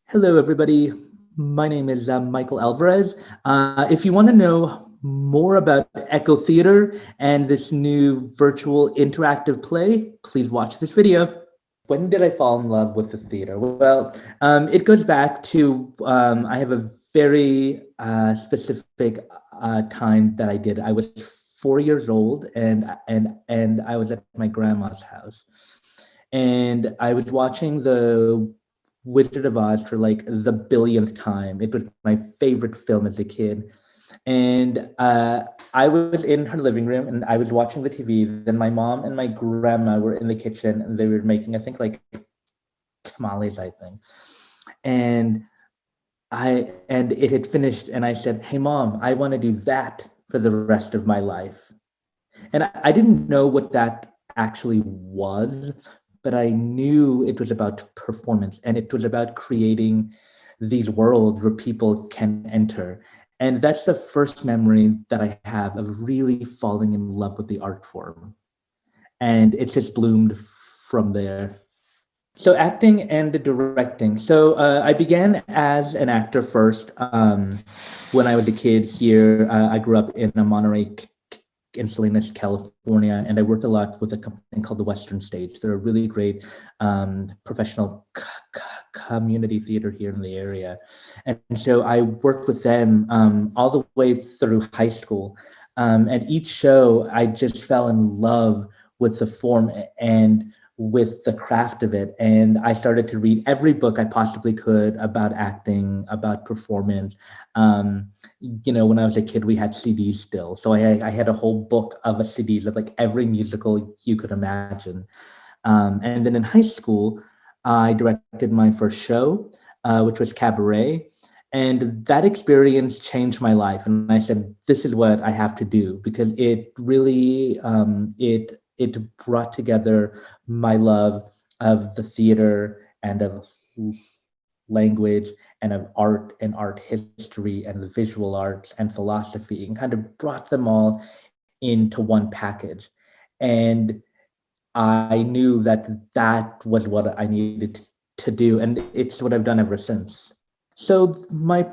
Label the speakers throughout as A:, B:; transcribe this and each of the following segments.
A: Hello, everybody. My name is Michael Alvarez. If you want to know more about Echo Theater and this new virtual interactive play, please watch this video. When did I fall in love with the theater? Well, it goes back to I have a very specific time that I did. I was 4 years old, and I was at my grandma's house, and I was watching the Wizard of Oz for like the billionth time. It was my favorite film as a kid. And I was in her living room and I was watching the TV. Then my mom and my grandma were in the kitchen and they were making, I think, like tamales, I think. And and it had finished and I said, "Hey mom, I want to do that for the rest of my life." And I didn't know what that actually was, but I knew it was about performance and it was about creating these worlds where people can enter. And that's the first memory that I have of really falling in love with the art form. And it's just bloomed from there. So acting and directing. So I began as an actor first. When I was a kid here, I grew up in a Monterey in Salinas, California, and I worked a lot with a company called the Western Stage. They're a really great professional community theater here in the area. And so I worked with them all the way through high school. And each show, I just fell in love with the form and with the craft of it. And I started to read every book I possibly could about acting, about performance. When I was a kid, we had CDs still. So I had a whole book of CDs of like every musical you could imagine. And then in high school, I directed my first show, which was Cabaret. And that experience changed my life. And I said, this is what I have to do because it really, it brought together my love of the theater and of language and of art and art history and the visual arts and philosophy and kind of brought them all into one package. And I knew that that was what I needed to do. And it's what I've done ever since. So my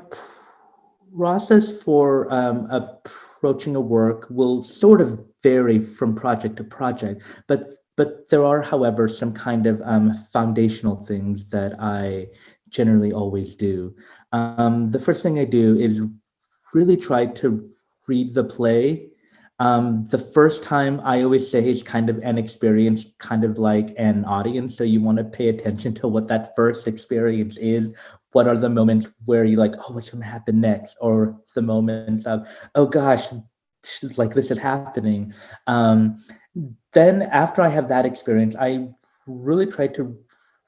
A: process for approaching a work will sort of vary from project to project, but there are, however, some kind of foundational things that I generally always do. The first thing I do is really try to read the play. The first time I always say is kind of an experience, kind of like an audience. So you want to pay attention to what that first experience is. What are the moments where you're like, oh, what's going to happen next? Or the moments of, oh gosh, like this is happening. Then after I have that experience, I really try to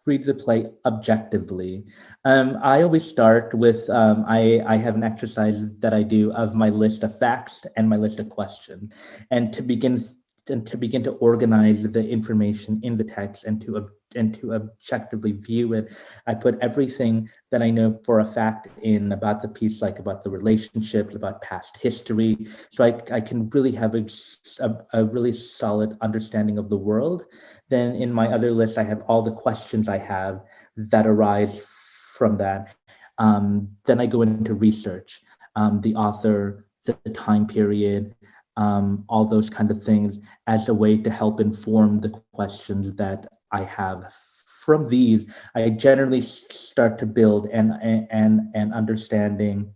A: read the play objectively. I always start with, I have an exercise that I do of my list of facts and my list of questions. And to begin to organize the information in the text and to objectively view it, I put everything that I know for a fact in about the piece, like about the relationships, about past history, so I can really have a really solid understanding of the world. Then in my other list, I have all the questions I have that arise from that. Then I go into research, the author, the time period, all those kind of things as a way to help inform the questions that I have. From these, I generally start to build an understanding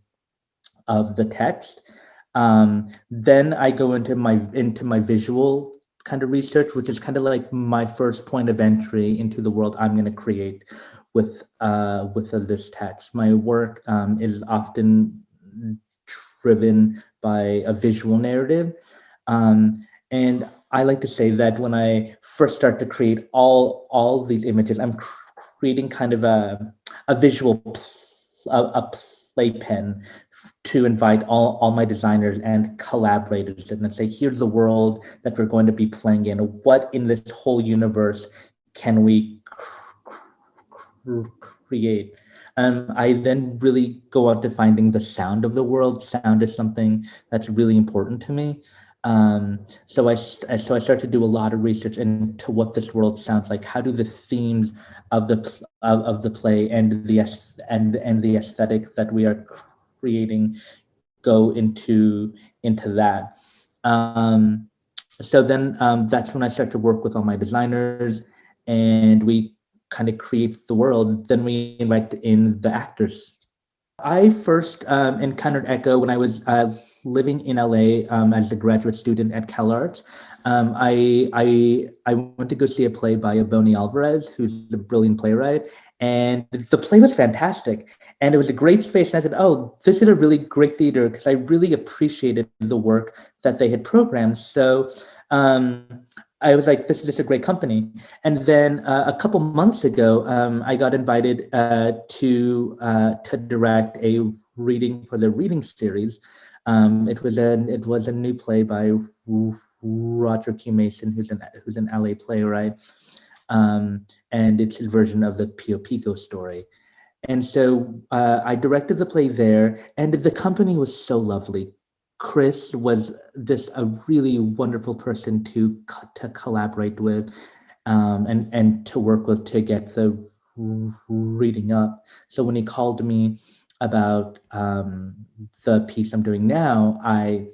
A: of the text. Then I go into my visual kind of research, which is kind of like my first point of entry into the world I'm going to create with this text. My work is often driven by a visual narrative. And I like to say that when I first start to create all these images, I'm creating kind of a visual, a playpen to invite all my designers and collaborators in and say, here's the world that we're going to be playing in. What in this whole universe can we create? I then really go out to finding the sound of the world. Sound is something that's really important to me. So I started to do a lot of research into what this world sounds like. How do the themes of the play and the aesthetic that we are creating go into that? So then that's when I started to work with all my designers, and we kind of create the world. Then we invite in the actors. I first encountered Echo when I was living in LA as a graduate student at CalArts. I went to go see a play by Bonnie Alvarez, who's a brilliant playwright, and the play was fantastic. And it was a great space. And I said, "Oh, this is a really great theater," because I really appreciated the work that they had programmed. So um, I was like, "This is just a great company." And then a couple months ago, I got invited to direct a reading for the reading series. It was a new play by Roger Q. Mason, who's an LA playwright, and it's his version of the Pio story. And so I directed the play there, and the company was so lovely. Chris was just a really wonderful person to collaborate with, and to work with to get the reading up. So when he called me about the piece I'm doing now, I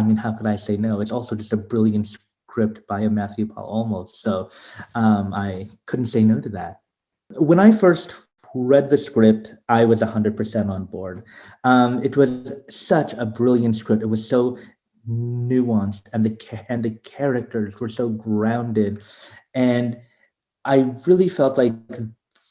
A: mean, how could I say no? It's also just a brilliant script by a Matthew Paul Olmos. So I couldn't say no to that. When I first read the script, I was 100% on board. It was such a brilliant script. It was so nuanced, and the characters were so grounded, and I really felt like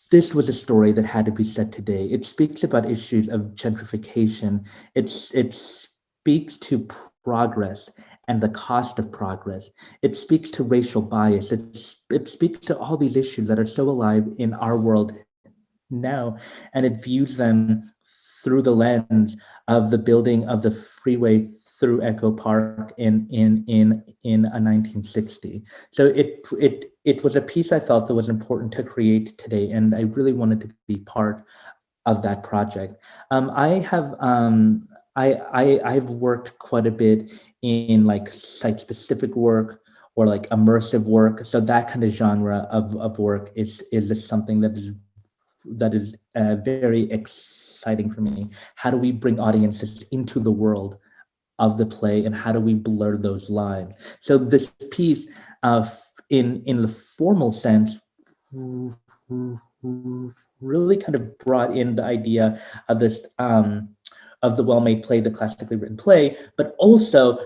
A: this was a story that had to be set today. It speaks about issues of gentrification. It speaks to progress and the cost of progress. It speaks to racial bias. It speaks to all these issues that are so alive in our world now, and it views them through the lens of the building of the freeway through Echo Park in a 1960. So it was a piece I felt that was important to create today, and I really wanted to be part of that project. I've worked quite a bit in like site specific work or like immersive work. So that kind of genre of work is just something that is very exciting for me. How do we bring audiences into the world of the play, and how do we blur those lines? So this piece, in the formal sense, really kind of brought in the idea of this of the well-made play, the classically written play, but also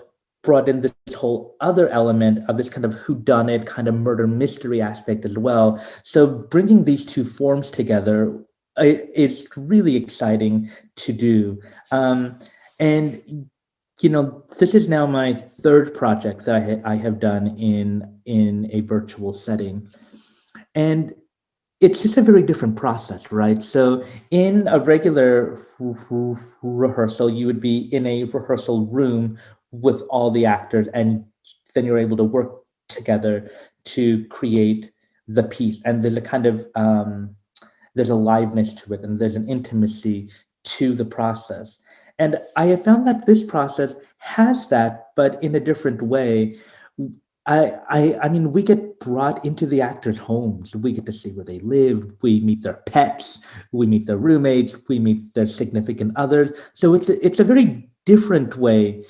A: brought in this whole other element of this kind of whodunit kind of murder mystery aspect as well. So bringing these two forms together is really exciting to do. And this is now my third project that I have done in a virtual setting. And it's just a very different process, right? So in a regular rehearsal, you would be in a rehearsal room with all the actors, and then you're able to work together to create the piece. And there's a kind of there's a liveness to it, and there's an intimacy to the process. And I have found that this process has that, but in a different way. I mean, we get brought into the actors' homes. We get to see where they live. We meet their pets. We meet their roommates. We meet their significant others. So it's a very different way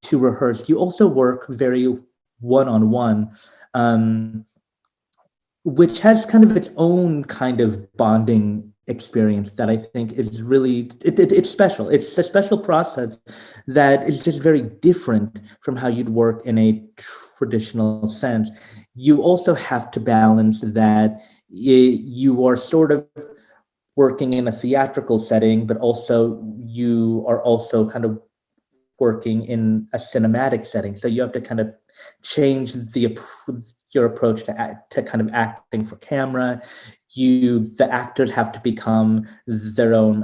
A: to rehearse. You also work very one-on-one, which has kind of its own kind of bonding experience that I think is really it's special. It's a special process that is just very different from how you'd work in a traditional sense. You also have to balance that you are sort of working in a theatrical setting, but also you are also kind of working in a cinematic setting. So you have to kind of change your approach to kind of acting for camera. The actors have to become their own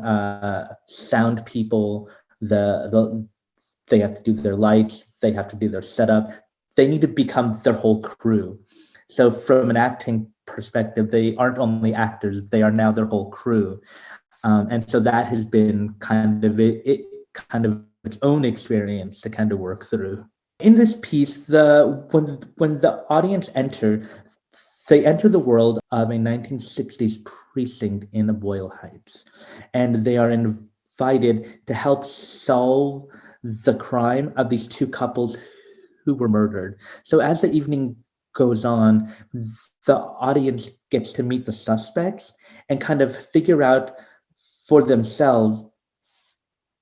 A: sound people. They have to do their lights. They have to do their setup. They need to become their whole crew. So from an acting perspective, they aren't only actors; they are now their whole crew. And so that has been kind of its own experience to kind of work through. In this piece, when the audience they enter the world of a 1960s precinct in Boyle Heights, and they are invited to help solve the crime of these two couples who were murdered. So as the evening goes on, the audience gets to meet the suspects and kind of figure out for themselves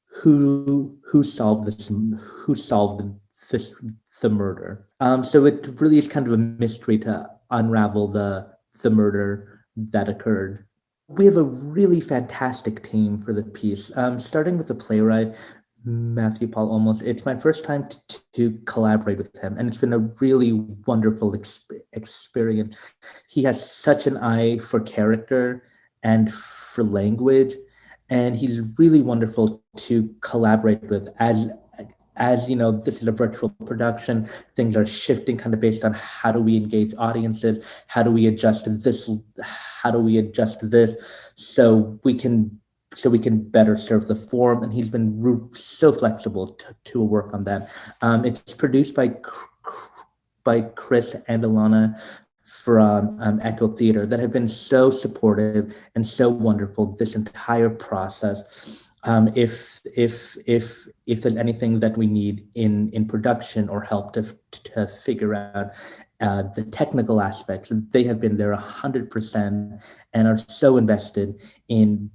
A: who solved this the murder. So it really is kind of a mystery to unravel the murder that occurred. We have a really fantastic team for the piece, starting with the playwright, Matthew Paul Olmos. It's my first time to collaborate with him, and it's been a really wonderful experience. He has such an eye for character and for language, and he's really wonderful to collaborate with. As you know, this is a virtual production. Things are shifting kind of based on how do we engage audiences, how do we adjust this, so we can better serve the form. And he's been so flexible to work on that. It's produced by Chris and Alana from Echo Theater that have been so supportive and so wonderful this entire process. If there's anything that we need in production or help to figure out the technical aspects, they have been there 100% and are so invested in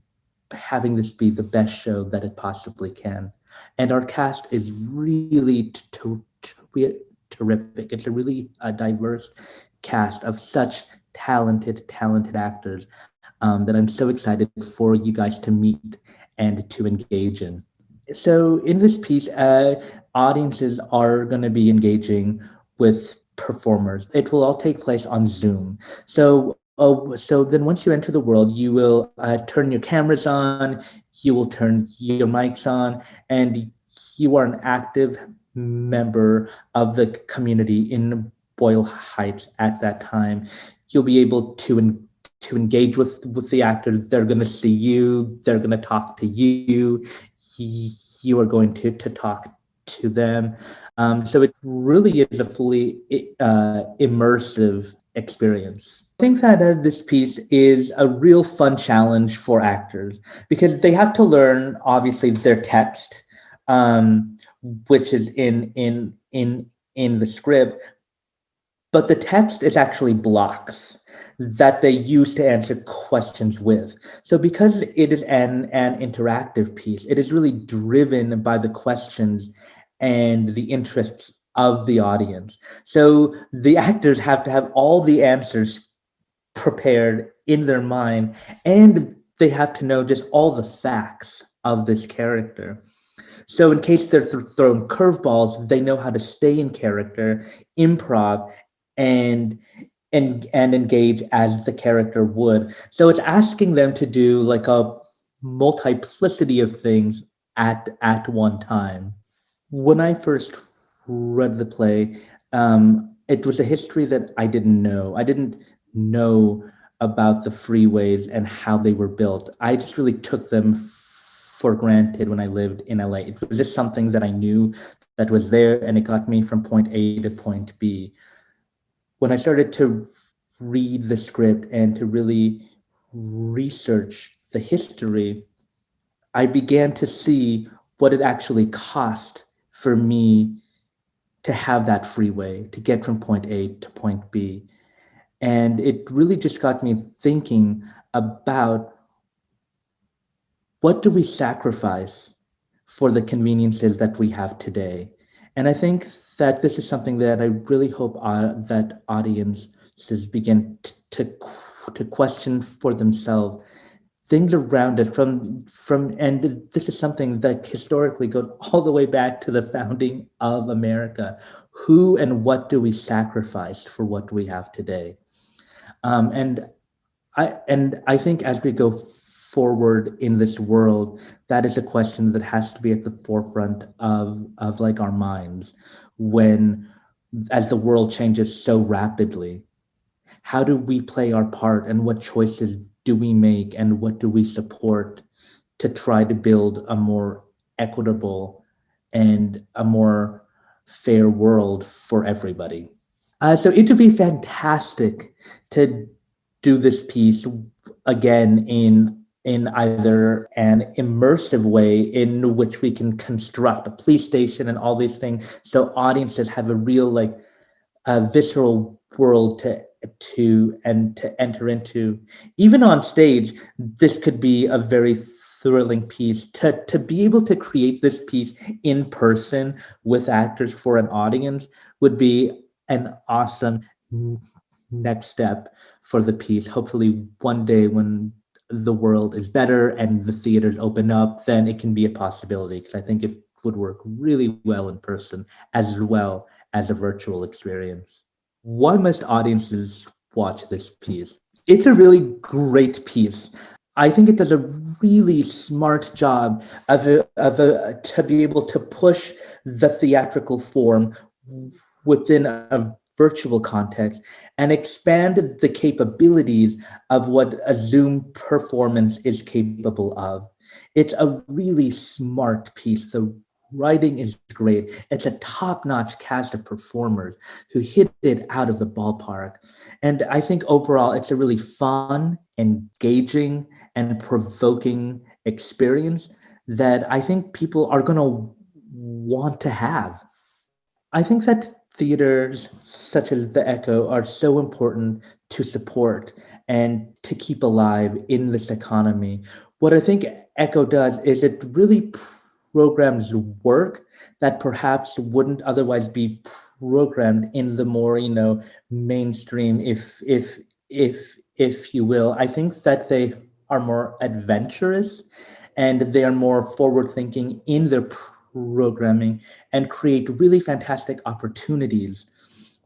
A: having this be the best show that it possibly can. And our cast is really terrific. It's a really diverse cast of such talented actors that I'm so excited for you guys to meet and to engage in. So in this piece, audiences are going to be engaging with performers. It will all take place on Zoom. So then once you enter the world, you will turn your cameras on, you will turn your mics on, and you are an active member of the community in Boyle Heights at that time. You'll be able to engage with the actors. They're going to see you. They're going to talk to you. You are going to talk to them. So it really is a fully immersive experience. I think that this piece is a real fun challenge for actors because they have to learn, obviously, their text, which is in the script, but the text is actually blocks that they use to answer questions with. So because it is an interactive piece, it is really driven by the questions and the interests of the audience. So the actors have to have all the answers prepared in their mind, and they have to know just all the facts of this character. So in case they're thrown curveballs, they know how to stay in character, improv, and engage as the character would. So it's asking them to do like a multiplicity of things at one time. When I first read the play, it was a history that I didn't know. I didn't know about the freeways and how they were built. I just really took them for granted when I lived in LA. It was just something that I knew that was there, and it got me from point A to point B. When I started to read the script and to really research the history, I began to see what it actually cost for me to have that freeway, to get from point A to point B. And it really just got me thinking about what do we sacrifice for the conveniences that we have today. And I think that this is something that I really hope that audiences begin to question for themselves. Things around us and this is something that historically goes all the way back to the founding of America. Who and what do we sacrifice for what we have today? And I think as we go forward in this world, that is a question that has to be at the forefront of like our minds as the world changes so rapidly. How do we play our part, and what choices do we make, and what do we support to try to build a more equitable and a more fair world for everybody. So it would be fantastic to do this piece again in either an immersive way in which we can construct a police station and all these things, so audiences have a real like a visceral world to enter into. Even on stage, this could be a very thrilling piece to be able to create this piece in person with actors for an audience would be an awesome next step for the piece. Hopefully one day when the world is better and the theaters open up, then it can be a possibility, because I think it would work really well in person as well as a virtual experience. Why must audiences watch this piece? It's a really great piece. I think it does a really smart job to be able to push the theatrical form within a virtual context and expand the capabilities of what a Zoom performance is capable of. It's a really smart piece. The writing is great. It's a top-notch cast of performers who hit it out of the ballpark. And I think overall it's a really fun, engaging, and provoking experience that I think people are going to want to have. I think that theaters such as the Echo are so important to support and to keep alive in this economy. What I think Echo does is it really programs work that perhaps wouldn't otherwise be programmed in the more, mainstream, if you will. I think that they are more adventurous and they are more forward thinking in their programming and create really fantastic opportunities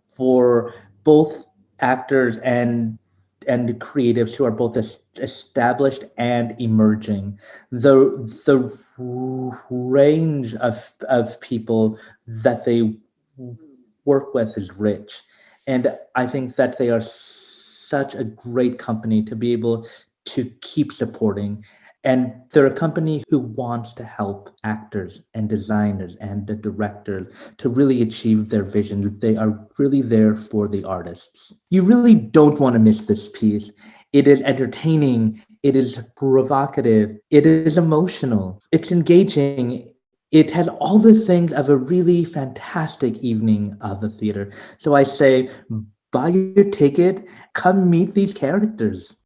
A: for both actors and creatives who are both established and emerging. The range of people that they work with is rich. And I think that they are such a great company to be able to keep supporting. And they're a company who wants to help actors and designers and the directors to really achieve their vision. They are really there for the artists. You really don't want to miss this piece. It is entertaining, it is provocative, it is emotional, it's engaging. It has all the things of a really fantastic evening of the theater. So I say, buy your ticket, come meet these characters.